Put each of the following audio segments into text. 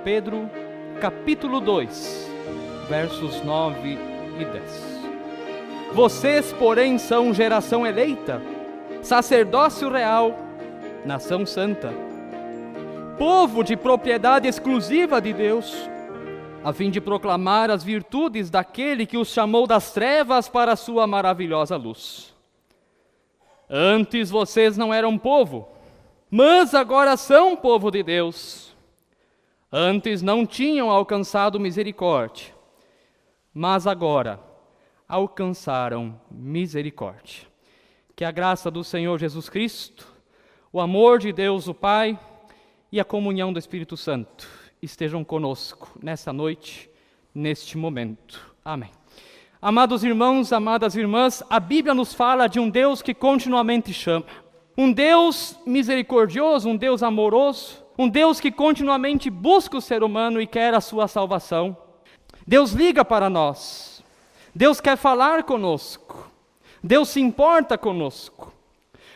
Pedro, capítulo 2, versos 9 e 10. Vocês, porém, são geração eleita, sacerdócio real, nação santa, povo de propriedade exclusiva de Deus, a fim de proclamar as virtudes daquele que os chamou das trevas para a sua maravilhosa luz. Antes vocês não eram povo, mas agora são povo de Deus. Antes não tinham alcançado misericórdia, mas agora alcançaram misericórdia. Que a graça do Senhor Jesus Cristo, o amor de Deus o Pai e a comunhão do Espírito Santo estejam conosco nessa noite, neste momento. Amém. Amados irmãos, amadas irmãs, a Bíblia nos fala de um Deus que continuamente chama. Um Deus misericordioso, um Deus amoroso, um Deus que continuamente busca o ser humano e quer a sua salvação. Deus liga para nós. Deus quer falar conosco. Deus se importa conosco.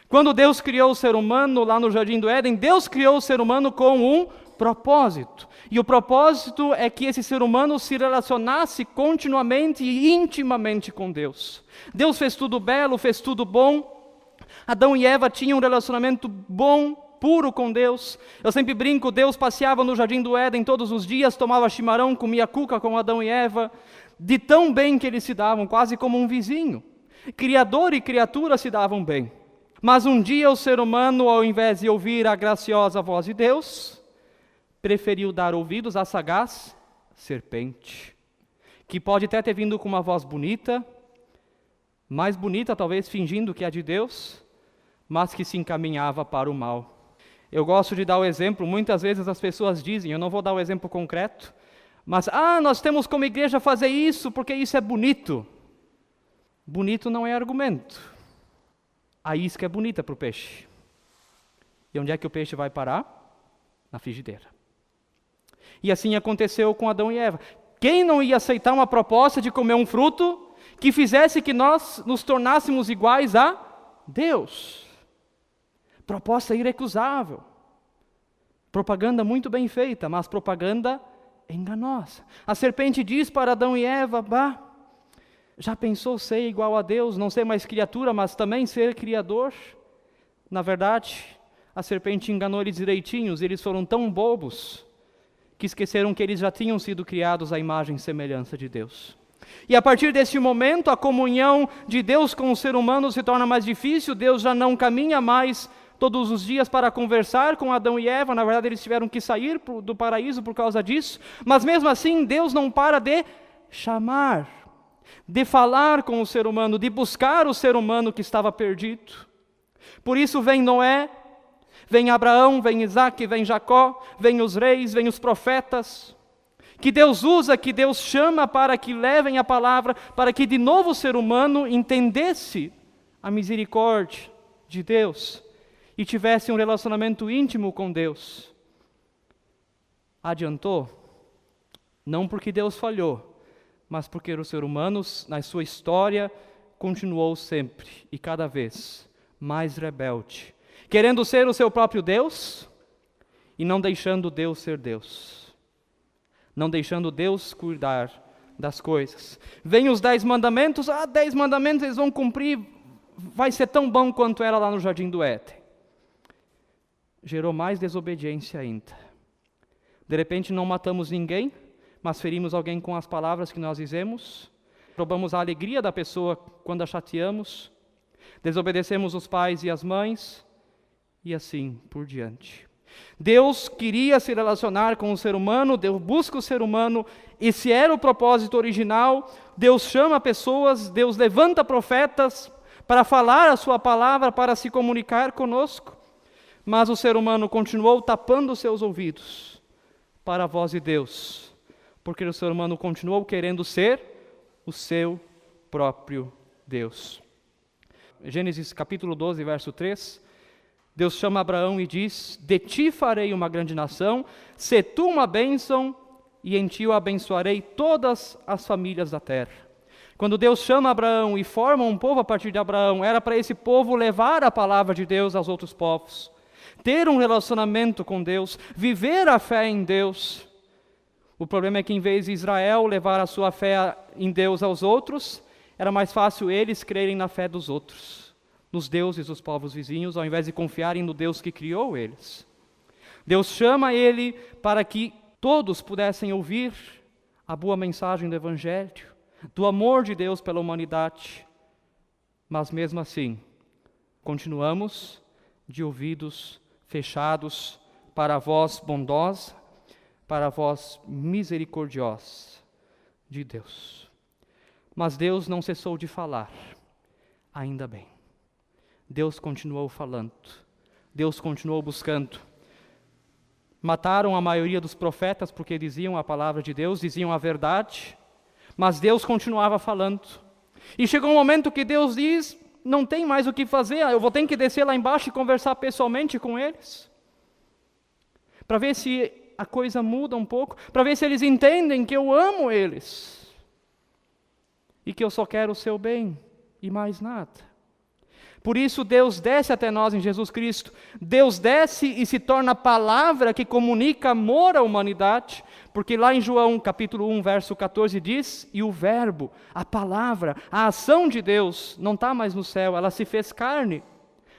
Quando Deus criou o ser humano lá no Jardim do Éden, Deus criou o ser humano com um propósito. E o propósito é que esse ser humano se relacionasse continuamente e intimamente com Deus. Deus fez tudo belo, fez tudo bom. Adão e Eva tinham um relacionamento bom, puro com Deus. Eu sempre brinco, Deus passeava no Jardim do Éden todos os dias, tomava chimarrão, comia cuca com Adão e Eva, de tão bem que eles se davam, quase como um vizinho. Criador e criatura se davam bem. Mas um dia o ser humano, ao invés de ouvir a graciosa voz de Deus, preferiu dar ouvidos à sagaz serpente, que pode até ter vindo com uma voz bonita, mais bonita talvez fingindo que é de Deus, mas que se encaminhava para o mal. Eu gosto de dar o exemplo, muitas vezes as pessoas dizem, eu não vou dar o exemplo concreto, mas nós temos como igreja fazer isso porque isso é bonito. Bonito não é argumento. A isca é bonita para o peixe. E onde é que o peixe vai parar? Na frigideira. E assim aconteceu com Adão e Eva. Quem não ia aceitar uma proposta de comer um fruto que fizesse que nós nos tornássemos iguais a Deus? Proposta irrecusável. Propaganda muito bem feita, mas propaganda enganosa. A serpente diz para Adão e Eva, já pensou ser igual a Deus, não ser mais criatura, mas também ser criador? Na verdade, a serpente enganou eles direitinhos, eles foram tão bobos que esqueceram que eles já tinham sido criados à imagem e semelhança de Deus. E a partir desse momento, a comunhão de Deus com o ser humano se torna mais difícil, Deus já não caminha mais todos os dias para conversar com Adão e Eva, na verdade eles tiveram que sair do paraíso por causa disso, mas mesmo assim Deus não para de chamar, de falar com o ser humano, de buscar o ser humano que estava perdido. Por isso vem Noé, vem Abraão, vem Isaac, vem Jacó, vem os reis, vem os profetas, que Deus usa, que Deus chama para que levem a palavra, para que de novo o ser humano entendesse a misericórdia de Deus e tivesse um relacionamento íntimo com Deus. Adiantou? Não porque Deus falhou, mas porque o ser humano, na sua história, continuou sempre e cada vez mais rebelde, querendo ser o seu próprio Deus e não deixando Deus ser Deus, não deixando Deus cuidar das coisas. Vem os 10 mandamentos, 10 mandamentos eles vão cumprir, vai ser tão bom quanto era lá no Jardim do Éden. Gerou mais desobediência ainda. De repente não matamos ninguém, mas ferimos alguém com as palavras que nós dizemos, roubamos a alegria da pessoa quando a chateamos, desobedecemos os pais e as mães, e assim por diante. Deus queria se relacionar com o ser humano, Deus busca o ser humano, esse era o propósito original, Deus chama pessoas, Deus levanta profetas para falar a sua palavra, para se comunicar conosco, mas o ser humano continuou tapando seus ouvidos para a voz de Deus, porque o ser humano continuou querendo ser o seu próprio Deus. Gênesis capítulo 12, verso 3, Deus chama Abraão e diz, de ti farei uma grande nação, sê tu uma bênção, e em ti eu abençoarei todas as famílias da terra. Quando Deus chama Abraão e forma um povo a partir de Abraão, era para esse povo levar a palavra de Deus aos outros povos, ter um relacionamento com Deus, viver a fé em Deus. O problema é que em vez de Israel levar a sua fé em Deus aos outros, era mais fácil eles crerem na fé dos outros, nos deuses dos povos vizinhos, ao invés de confiarem no Deus que criou eles. Deus chama ele para que todos pudessem ouvir a boa mensagem do Evangelho, do amor de Deus pela humanidade. Mas mesmo assim, continuamos de ouvidos fechados para a voz bondosa, para a voz misericordiosa de Deus. Mas Deus não cessou de falar, ainda bem. Deus continuou falando, Deus continuou buscando. Mataram a maioria dos profetas porque diziam a palavra de Deus, diziam a verdade, mas Deus continuava falando. E chegou um momento que Deus diz, não tem mais o que fazer, eu vou ter que descer lá embaixo e conversar pessoalmente com eles, para ver se a coisa muda um pouco, para ver se eles entendem que eu amo eles, e que eu só quero o seu bem, e mais nada. Por isso Deus desce até nós em Jesus Cristo. Deus desce e se torna a palavra que comunica amor à humanidade, porque lá em João capítulo 1, verso 14 diz, e o verbo, a palavra, a ação de Deus não está mais no céu, ela se fez carne,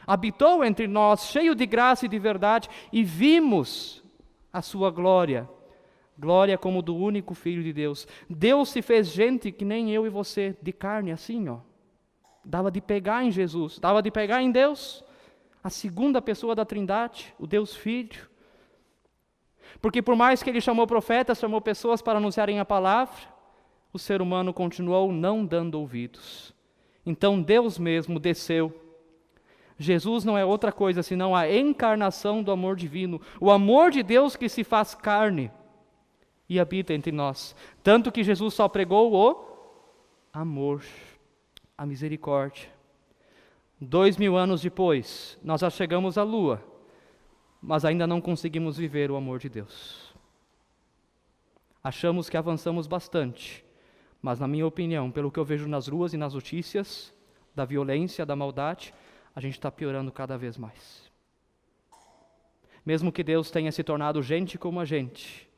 habitou entre nós, cheio de graça e de verdade, e vimos a sua glória, glória como do único Filho de Deus. Deus se fez gente que nem eu e você, de carne assim, ó. Dava de pegar em Jesus, dava de pegar em Deus, a segunda pessoa da Trindade, o Deus Filho. Porque por mais que ele chamou profetas, chamou pessoas para anunciarem a palavra, o ser humano continuou não dando ouvidos. Então Deus mesmo desceu. Jesus não é outra coisa senão a encarnação do amor divino, o amor de Deus que se faz carne e habita entre nós. Tanto que Jesus só pregou o amor, a misericórdia. 2000 anos depois, nós já chegamos à Lua, mas ainda não conseguimos viver o amor de Deus. Achamos que avançamos bastante, mas na minha opinião, pelo que eu vejo nas ruas e nas notícias, da violência, da maldade, a gente está piorando cada vez mais. Mesmo que Deus tenha se tornado gente como a gente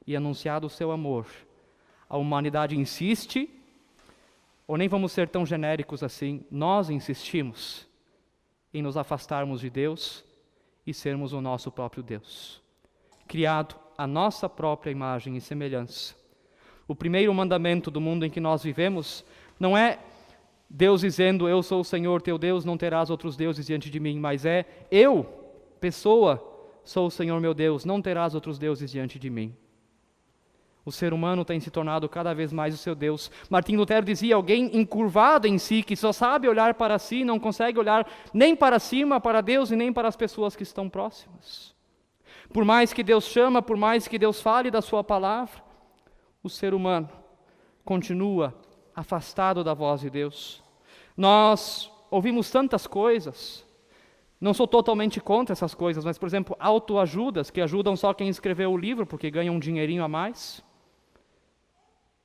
e anunciado o seu amor, a humanidade insiste. Ou nem vamos ser tão genéricos assim, nós insistimos em nos afastarmos de Deus e sermos o nosso próprio Deus, criado à nossa própria imagem e semelhança. O primeiro mandamento do mundo em que nós vivemos não é Deus dizendo, eu sou o Senhor teu Deus, não terás outros deuses diante de mim, mas é, eu, pessoa, sou o Senhor meu Deus, não terás outros deuses diante de mim. O ser humano tem se tornado cada vez mais o seu Deus. Martim Lutero dizia, alguém encurvado em si, que só sabe olhar para si, não consegue olhar nem para cima, para Deus, e nem para as pessoas que estão próximas. Por mais que Deus chama, por mais que Deus fale da sua palavra, o ser humano continua afastado da voz de Deus. Nós ouvimos tantas coisas, não sou totalmente contra essas coisas, mas, por exemplo, autoajudas, que ajudam só quem escreveu o livro, porque ganham um dinheirinho a mais.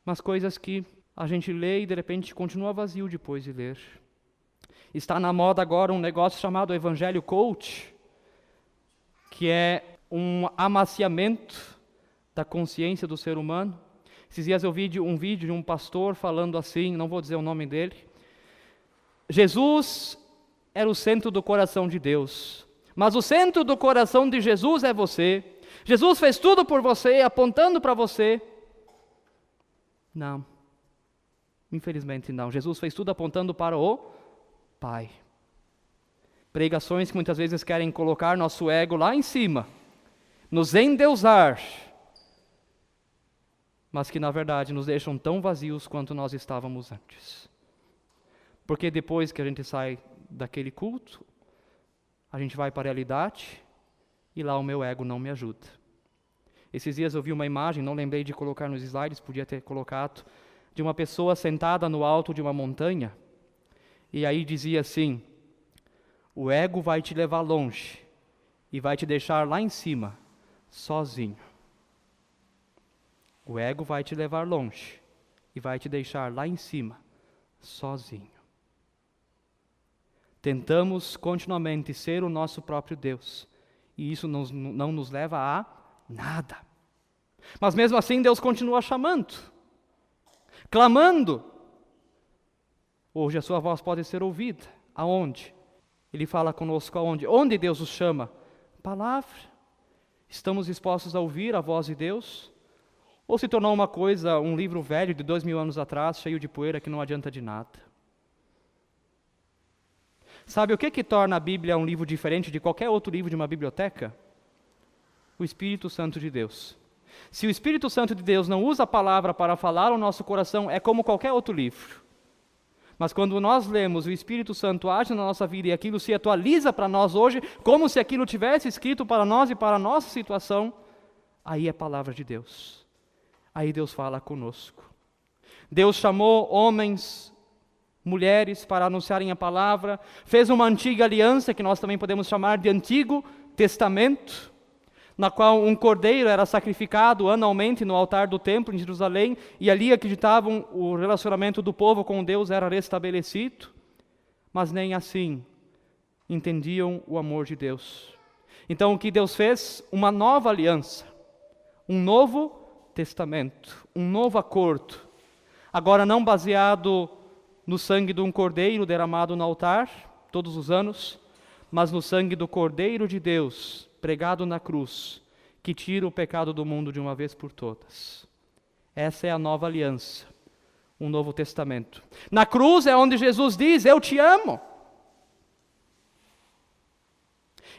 Mas coisas que a gente lê e de repente continua vazio depois de ler. Está na moda agora um negócio chamado Evangelho Coach, que é um amaciamento da consciência do ser humano. Esses dias eu vi um vídeo de um pastor falando assim, não vou dizer o nome dele. Jesus era o centro do coração de Deus, mas o centro do coração de Jesus é você. Jesus fez tudo por você, apontando para você. Não, infelizmente não. Jesus fez tudo apontando para o Pai. Pregações que muitas vezes querem colocar nosso ego lá em cima, nos endeusar, mas que na verdade nos deixam tão vazios quanto nós estávamos antes. Porque depois que a gente sai daquele culto, a gente vai para a realidade e lá o meu ego não me ajuda. Esses dias eu vi uma imagem, não lembrei de colocar nos slides, podia ter colocado, de uma pessoa sentada no alto de uma montanha, e aí dizia assim, o ego vai te levar longe e vai te deixar lá em cima, sozinho. O ego vai te levar longe e vai te deixar lá em cima, sozinho. Tentamos continuamente ser o nosso próprio Deus, e isso não nos leva a nada. Mas mesmo assim Deus continua chamando, clamando. Hoje a sua voz pode ser ouvida. Aonde? Ele fala conosco aonde? Onde Deus os chama? Palavra. Estamos dispostos a ouvir a voz de Deus? Ou se tornou uma coisa, um livro velho de 2000 anos atrás, cheio de poeira que não adianta de nada? Sabe o que torna a Bíblia um livro diferente de qualquer outro livro de uma biblioteca? O Espírito Santo de Deus. Se o Espírito Santo de Deus não usa a palavra para falar ao nosso coração, é como qualquer outro livro. Mas quando nós lemos, o Espírito Santo age na nossa vida e aquilo se atualiza para nós hoje, como se aquilo tivesse escrito para nós e para a nossa situação, aí é a palavra de Deus. Aí Deus fala conosco. Deus chamou homens, mulheres para anunciarem a palavra, fez uma antiga aliança, que nós também podemos chamar de Antigo Testamento, na qual um cordeiro era sacrificado anualmente no altar do templo em Jerusalém, e ali acreditavam o relacionamento do povo com Deus era restabelecido, mas nem assim entendiam o amor de Deus. Então o que Deus fez? Uma nova aliança, um novo testamento, um novo acordo, agora não baseado no sangue de um cordeiro derramado no altar todos os anos, mas no sangue do Cordeiro de Deus, pregado na cruz, que tira o pecado do mundo de uma vez por todas. Essa é a nova aliança, um novo testamento. Na cruz é onde Jesus diz, eu te amo.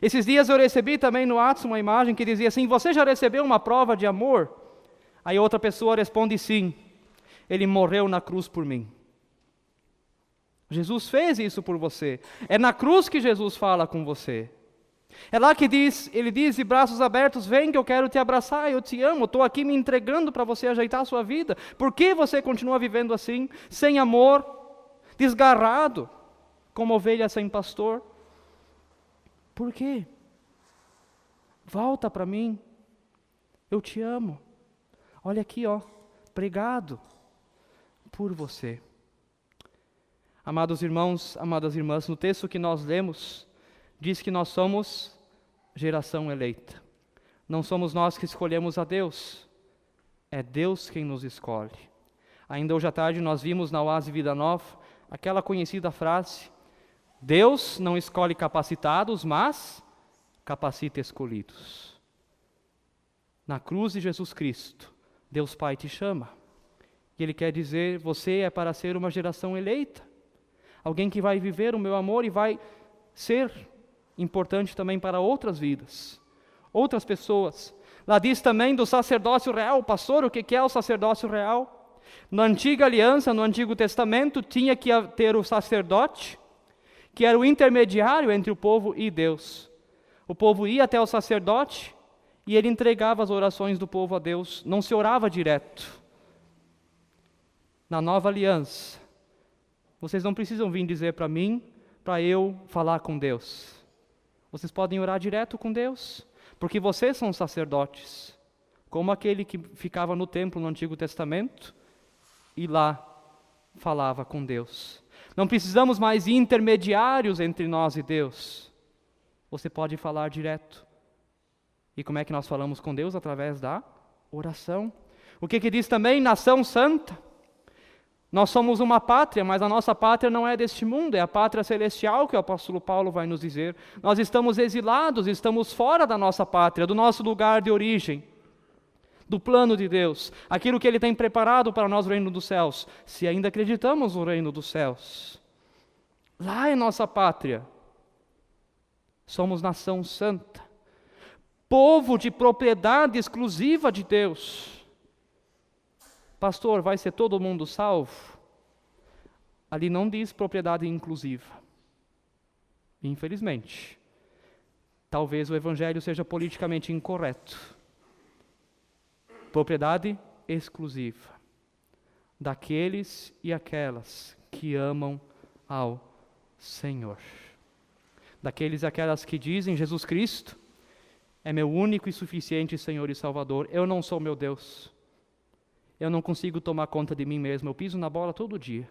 Esses dias eu recebi também no WhatsApp uma imagem que dizia assim, você já recebeu uma prova de amor? Aí outra pessoa responde sim, ele morreu na cruz por mim. Jesus fez isso por você. É na cruz que Jesus fala com você. É lá que ele diz de braços abertos, vem que eu quero te abraçar, eu te amo, estou aqui me entregando para você ajeitar a sua vida. Por que você continua vivendo assim, sem amor, desgarrado, como ovelha sem pastor? Por quê? Volta para mim, eu te amo. Olha aqui, pregado por você. Amados irmãos, amadas irmãs, no texto que nós lemos, diz que nós somos geração eleita. Não somos nós que escolhemos a Deus, é Deus quem nos escolhe. Ainda hoje à tarde nós vimos na Oase Vida Nova aquela conhecida frase, Deus não escolhe capacitados, mas capacita escolhidos. Na cruz de Jesus Cristo, Deus Pai te chama. E Ele quer dizer, você é para ser uma geração eleita. Alguém que vai viver o meu amor e vai ser importante também para outras vidas, outras pessoas. Lá diz também do sacerdócio real. Pastor, o que é o sacerdócio real? Na antiga aliança, no Antigo Testamento, tinha que ter o sacerdote, que era o intermediário entre o povo e Deus. O povo ia até o sacerdote e ele entregava as orações do povo a Deus, não se orava direto. Na nova aliança, vocês não precisam vir dizer para mim, para eu falar com Deus. Vocês podem orar direto com Deus, porque vocês são sacerdotes, como aquele que ficava no templo no Antigo Testamento e lá falava com Deus. Não precisamos mais de intermediários entre nós e Deus. Você pode falar direto. E como é que nós falamos com Deus? Através da oração. O que diz também? Nação santa. Nós somos uma pátria, mas a nossa pátria não é deste mundo, é a pátria celestial que o apóstolo Paulo vai nos dizer. Nós estamos exilados, estamos fora da nossa pátria, do nosso lugar de origem, do plano de Deus, aquilo que Ele tem preparado para nós no reino dos céus, se ainda acreditamos no reino dos céus. Lá é nossa pátria. Somos nação santa, povo de propriedade exclusiva de Deus. Pastor, vai ser todo mundo salvo? Ali não diz propriedade inclusiva. Infelizmente. Talvez o evangelho seja politicamente incorreto. Propriedade exclusiva. Daqueles e aquelas que amam ao Senhor. Daqueles e aquelas que dizem, Jesus Cristo é meu único e suficiente Senhor e Salvador. Eu não sou meu Deus. Eu não consigo tomar conta de mim mesmo, eu piso na bola todo dia.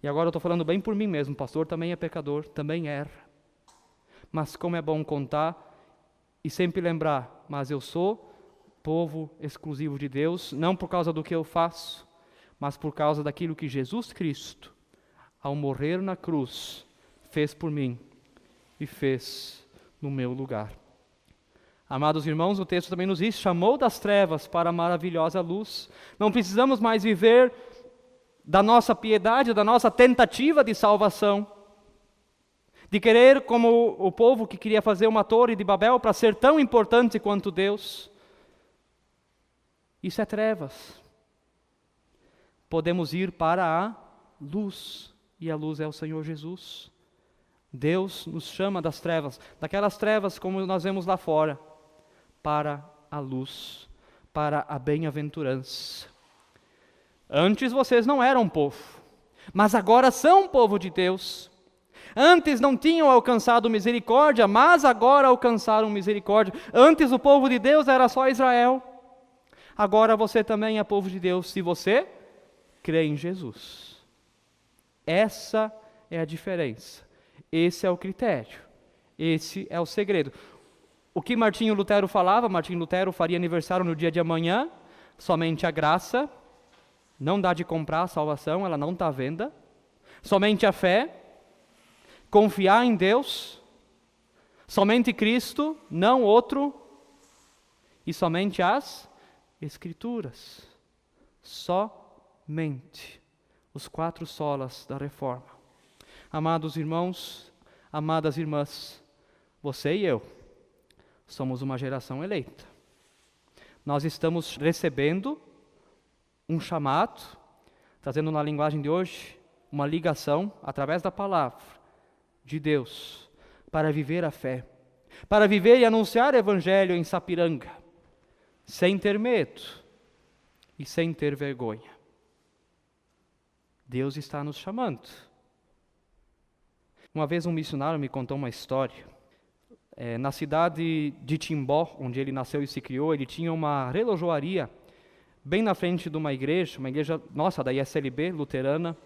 E agora eu estou falando bem por mim mesmo, pastor também é pecador, também erra. Mas como é bom contar e sempre lembrar, mas eu sou povo exclusivo de Deus, não por causa do que eu faço, mas por causa daquilo que Jesus Cristo, ao morrer na cruz, fez por mim e fez no meu lugar. Amados irmãos, o texto também nos diz: chamou das trevas para a maravilhosa luz. Não precisamos mais viver da nossa piedade, da nossa tentativa de salvação, de querer, como o povo que queria fazer uma torre de Babel para ser tão importante quanto Deus. Isso é trevas. Podemos ir para a luz, e a luz é o Senhor Jesus. Deus nos chama das trevas, daquelas trevas como nós vemos lá fora, para a luz, para a bem-aventurança. Antes vocês não eram povo, mas agora são povo de Deus. Antes não tinham alcançado misericórdia, mas agora alcançaram misericórdia. Antes o povo de Deus era só Israel. Agora você também é povo de Deus, se você crê em Jesus. Essa é a diferença. Esse é o critério. Esse é o segredo. O que Martinho Lutero falava? Martinho Lutero faria aniversário no dia de amanhã. Somente a graça. Não dá de comprar a salvação, ela não está à venda. Somente a fé. Confiar em Deus. Somente Cristo, não outro. E somente as Escrituras. Somente. Os 4 solas da reforma. Amados irmãos, amadas irmãs, você e eu somos uma geração eleita. Nós estamos recebendo um chamado, trazendo na linguagem de hoje, uma ligação através da palavra de Deus para viver a fé, para viver e anunciar o Evangelho em Sapiranga, sem ter medo e sem ter vergonha. Deus está nos chamando. Uma vez um missionário me contou uma história. Na cidade de Timbó, onde ele nasceu e se criou, ele tinha uma relojoaria bem na frente de uma igreja nossa, da ISLB, luterana.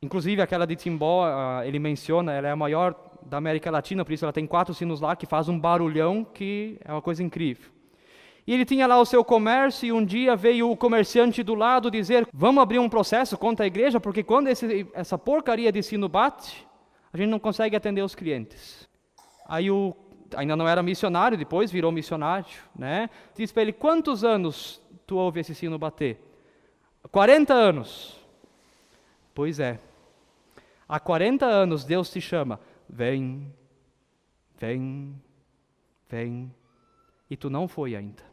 Inclusive aquela de Timbó, ele menciona, ela é a maior da América Latina, por isso ela tem 4 sinos lá que faz um barulhão que é uma coisa incrível. E ele tinha lá o seu comércio e um dia veio o comerciante do lado dizer: vamos abrir um processo contra a igreja, porque quando essa porcaria de sino bate, a gente não consegue atender os clientes. Aí ainda não era missionário, depois virou missionário, né? Diz para ele: quantos anos tu ouve esse sino bater? 40 anos. Pois é. Há 40 anos Deus te chama: vem, vem, vem. E tu não foi ainda.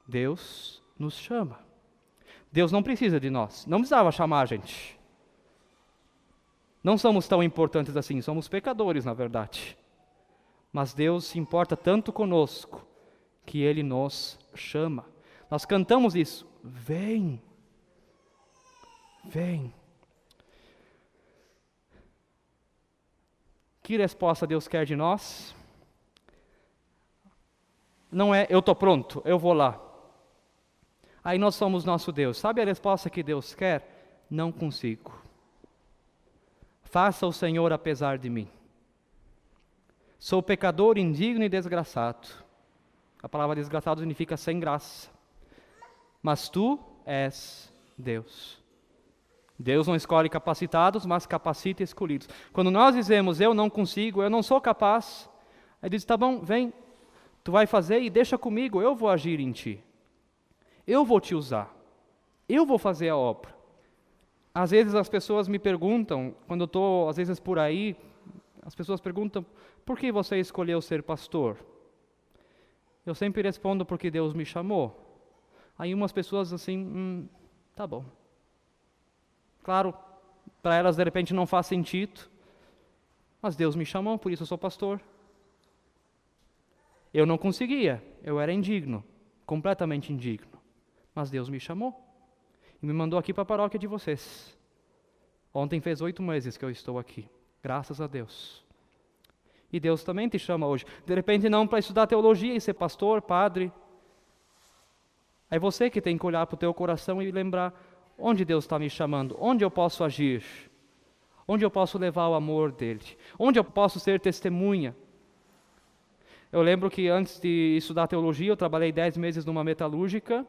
Deus nos chama. Deus não precisa de nós. Não precisava chamar a gente. Não somos tão importantes assim. Somos pecadores, na verdade. Mas Deus se importa tanto conosco que Ele nos chama. Nós cantamos isso. Vem. Vem. Que resposta Deus quer de nós? Não é: eu estou pronto, eu vou lá. Aí nós somos nosso Deus. Sabe a resposta que Deus quer? Não consigo. Faça o Senhor apesar de mim. Sou pecador, indigno e desgraçado. A palavra desgraçado significa sem graça. Mas tu és Deus. Deus não escolhe capacitados, mas capacita escolhidos. Quando nós dizemos: eu não consigo, eu não sou capaz, Ele diz: tá bom, vem, tu vai fazer e deixa comigo, eu vou agir em ti. Eu vou te usar. Eu vou fazer a obra. Às vezes as pessoas me perguntam, quando eu estou às vezes por aí, as pessoas perguntam: por que você escolheu ser pastor? Eu sempre respondo: porque Deus me chamou. Aí umas pessoas assim, tá bom. Claro, para elas de repente não faz sentido, mas Deus me chamou, por isso eu sou pastor. Eu não conseguia, eu era indigno, completamente indigno, mas Deus me chamou e me mandou aqui para a paróquia de vocês. Ontem fez 8 meses que eu estou aqui, graças a Deus. E Deus também te chama hoje, de repente não para estudar teologia e ser pastor, padre. É você que tem que olhar para o teu coração e lembrar: onde Deus está me chamando? Onde eu posso agir? Onde eu posso levar o amor dele? Onde eu posso ser testemunha? Eu lembro que antes de estudar teologia, eu trabalhei 10 meses numa metalúrgica,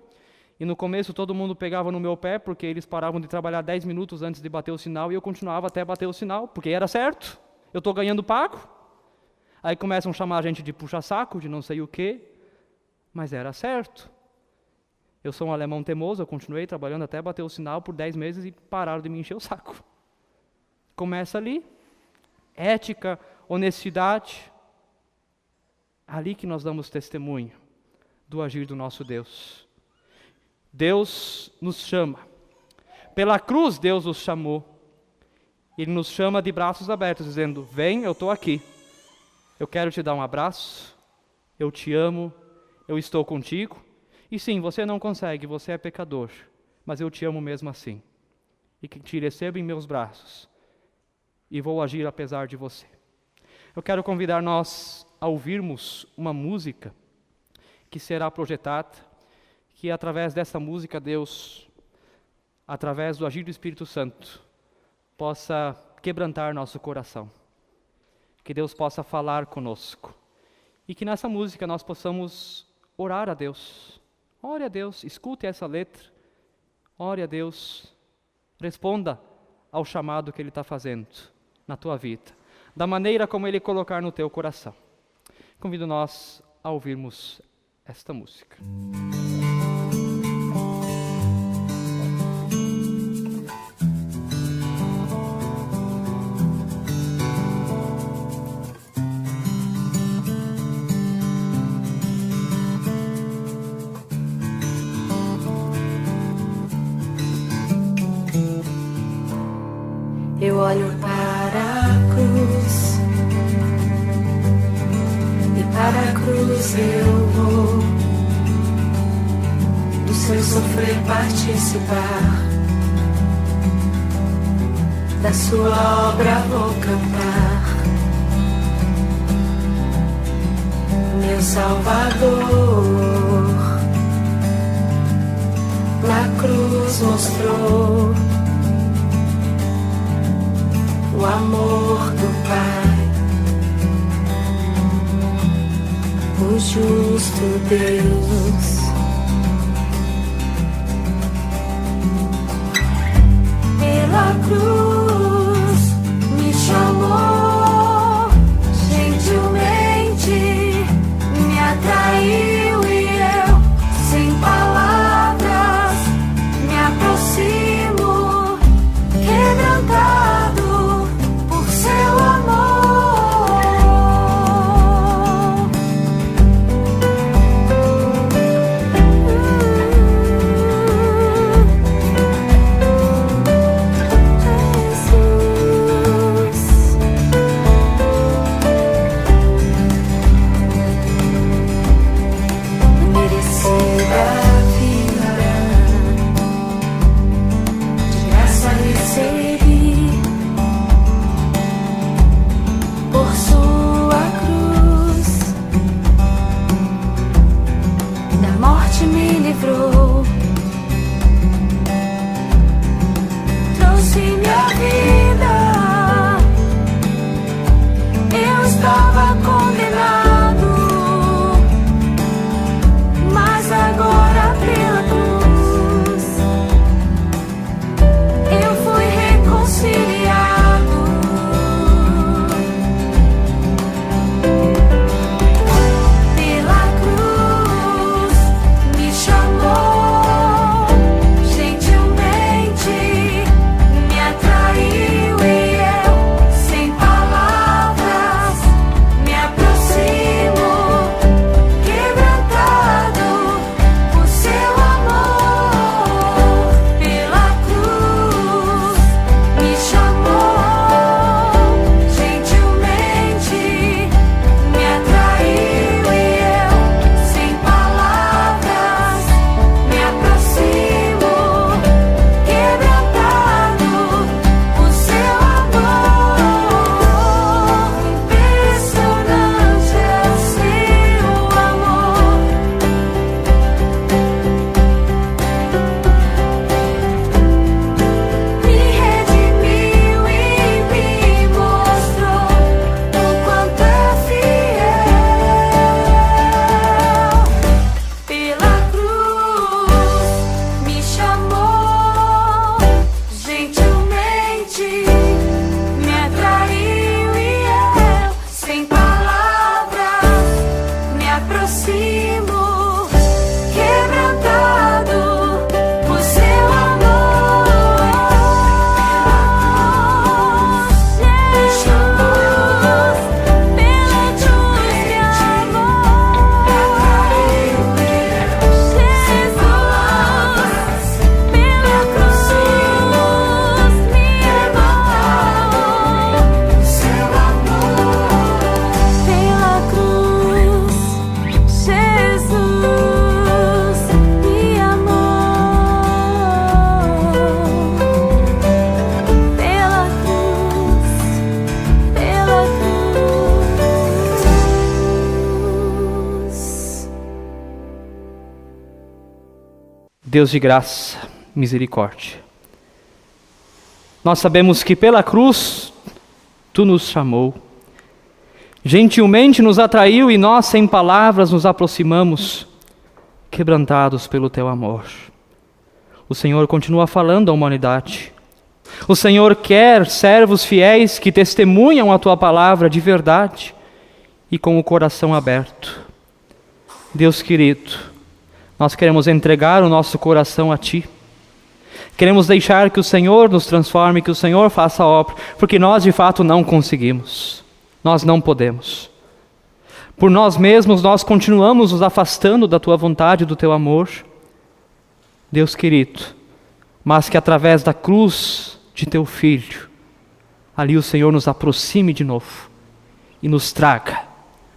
e no começo todo mundo pegava no meu pé, porque eles paravam de trabalhar 10 minutos antes de bater o sinal, e eu continuava até bater o sinal, porque era certo, eu estou ganhando pago. Aí começam a chamar a gente de puxa-saco, de não sei o quê, mas era certo. Eu sou um alemão teimoso, eu continuei trabalhando até bater o sinal por 10 meses e pararam de me encher o saco. Começa ali, ética, honestidade, ali que nós damos testemunho do agir do nosso Deus. Deus nos chama. Pela cruz Deus nos chamou. Ele nos chama de braços abertos, dizendo: vem, eu estou aqui. Eu quero te dar um abraço. Eu te amo. Eu estou contigo. E sim, você não consegue, você é pecador. Mas eu te amo mesmo assim. E que te recebo em meus braços. E vou agir apesar de você. Eu quero convidar nós a ouvirmos uma música que será projetada, que através dessa música Deus, através do agir do Espírito Santo, possa quebrantar nosso coração, que Deus possa falar conosco, e que nessa música nós possamos orar a Deus. Ore a Deus, escute essa letra, ore a Deus, responda ao chamado que Ele está fazendo na tua vida, da maneira como Ele colocar no teu coração. Convido nós a ouvirmos esta música. Eu olho para a cruz, e para a cruz eu vou, do seu sofrer participar, da sua obra vou cantar. Meu Salvador na cruz mostrou o amor do Pai, o justo Deus. Pela cruz me chamou, gentilmente me atraiu, e eu, sem palavras, me aproximo, quebrantado por seu amor. ti me atraiu e eu, sem palavras, me aproximo, quebrantado por seu amor. Jesus, pela cruz me amou. Jesus, pela cruz me amou. Seu amor, pela cruz, Jesus me amou. Pela cruz, pela cruz. Deus de graça, misericórdia, nós sabemos que pela cruz Tu nos chamou, gentilmente nos atraiu e nós, sem palavras, nos aproximamos, quebrantados pelo Teu amor. O Senhor continua falando à humanidade. O Senhor quer servos fiéis que testemunham a Tua palavra de verdade e com o coração aberto. Deus querido, nós queremos entregar o nosso coração a Ti. Queremos deixar que o Senhor nos transforme, que o Senhor faça a obra, porque nós de fato não conseguimos, nós não podemos. Por nós mesmos nós continuamos nos afastando da Tua vontade, do Teu amor. Deus querido, mas que através da cruz de Teu Filho, ali o Senhor nos aproxime de novo e nos traga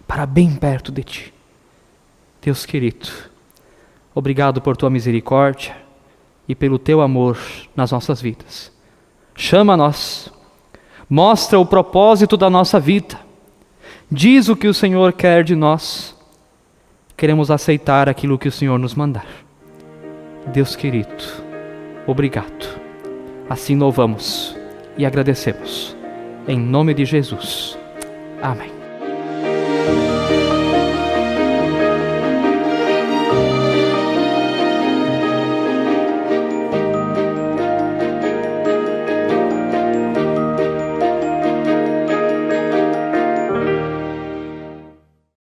para bem perto de Ti. Deus querido, obrigado por Tua misericórdia e pelo Teu amor nas nossas vidas. Chama-nos, mostra o propósito da nossa vida, diz o que o Senhor quer de nós. Queremos aceitar aquilo que o Senhor nos mandar. Deus querido, obrigado. Assim louvamos e agradecemos. Em nome de Jesus. Amém.